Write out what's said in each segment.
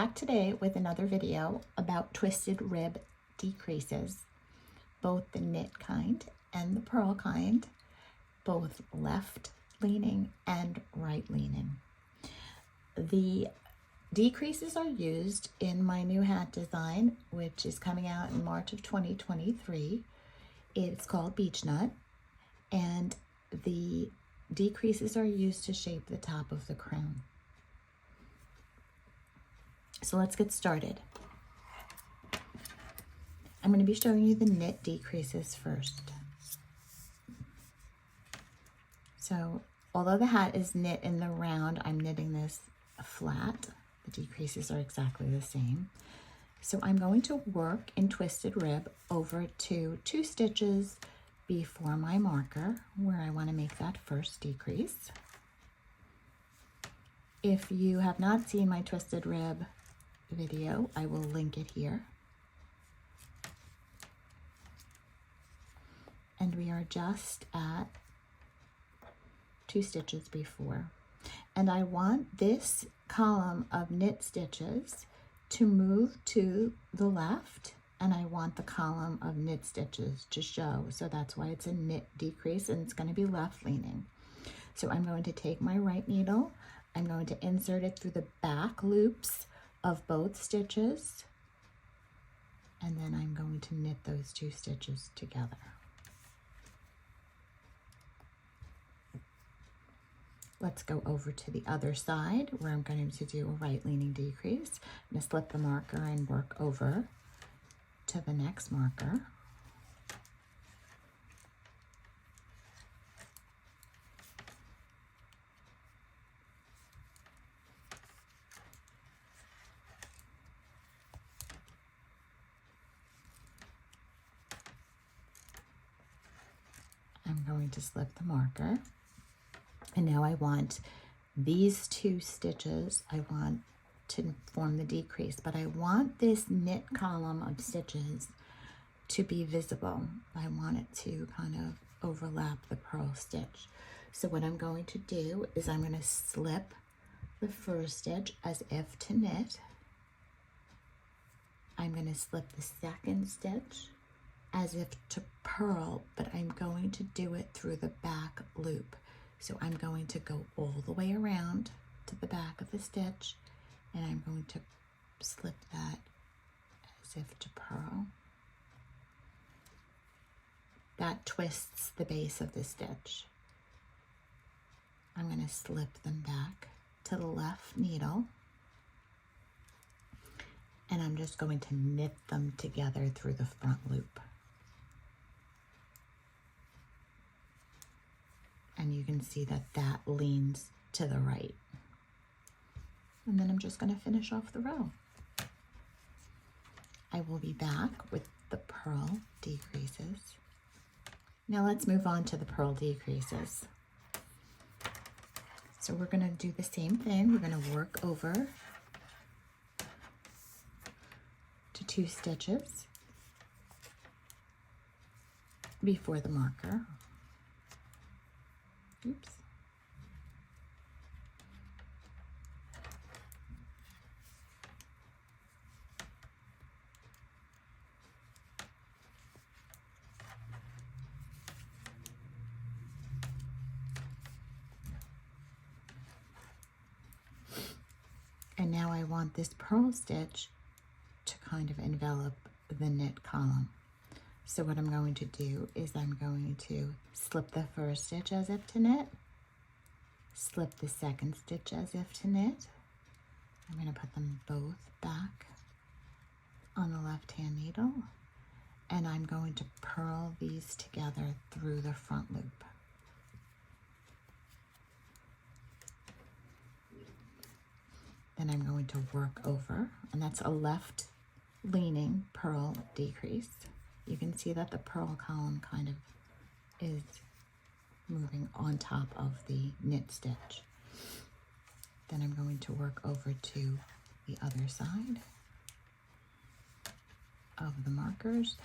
back today with another video about twisted rib decreases, both the knit kind and the purl kind, both left leaning and right leaning. The decreases are used in my new hat design, which is coming out in March of 2023. It's called Beechnut, and the decreases are used to shape the top of the crown. So let's get started. I'm going to be showing you the knit decreases first. So although the hat is knit in the round, I'm knitting this flat. The decreases are exactly the same. So I'm going to work in twisted rib over to 2 stitches before my marker where I want to make that first decrease. If you have not seen my twisted rib video, I will link it here. And we are just at 2 stitches before. And I want this column of knit stitches to move to the left, and I want the column of knit stitches to show. So that's why it's a knit decrease, and it's going to be left leaning. So I'm going to take my right needle, I'm going to insert it through the back loops of both stitches, and then I'm going to knit those 2 stitches together. Let's go over to the other side where I'm going to do a right leaning decrease. I'm going to slip the marker and work over to the next marker. I'm going to slip the marker. And now I want these 2 stitches, I want to form the decrease, but I want this knit column of stitches to be visible. I want it to kind of overlap the purl stitch. So what I'm going to do is I'm going to slip the first stitch as if to knit. I'm going to slip the second stitch as if to purl, but I'm going to do it through the back loop. So I'm going to go all the way around to the back of the stitch, and I'm going to slip that as if to purl. That twists the base of the stitch. I'm going to slip them back to the left needle, and I'm just going to knit them together through the front loop. And you can see that that leans to the right. And then I'm just going to finish off the row. I will be back with the purl decreases. Now let's move on to the purl decreases. So we're going to do the same thing. We're going to work over to 2 stitches before the marker. Oops. And now I want this purl stitch to kind of envelop the knit column. So what I'm going to do is I'm going to slip the first stitch as if to knit, slip the second stitch as if to knit. I'm going to put them both back on the left-hand needle, and I'm going to purl these together through the front loop. Then I'm going to work over, and that's a left leaning purl decrease. You can see that the purl column kind of is moving on top of the knit stitch. Then I'm going to work over to the other side of the markers.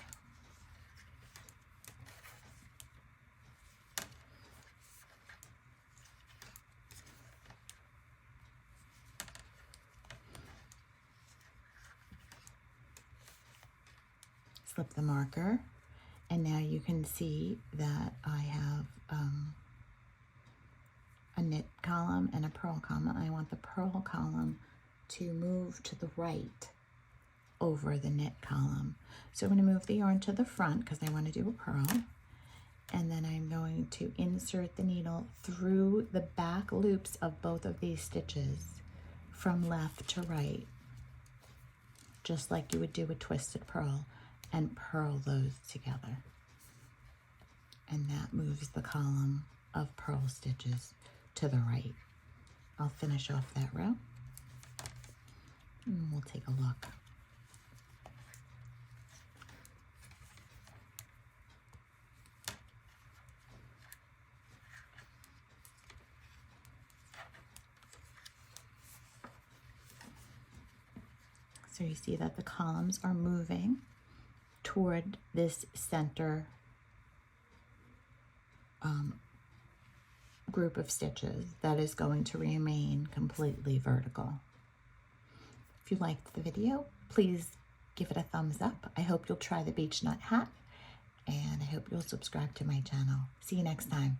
flip the marker, and now you can see that I have a knit column and a purl column. I want the purl column to move to the right over the knit column. So I'm going to move the yarn to the front because I want to do a purl, and then I'm going to insert the needle through the back loops of both of these stitches from left to right, just like you would do a twisted purl, and purl those together. And that moves the column of purl stitches to the right. I'll finish off that row and we'll take a look. So you see that the columns are moving toward this center group of stitches that is going to remain completely vertical. If you liked the video, please give it a thumbs up. I hope you'll try the Beechnut hat, and I hope you'll subscribe to my channel. See you next time.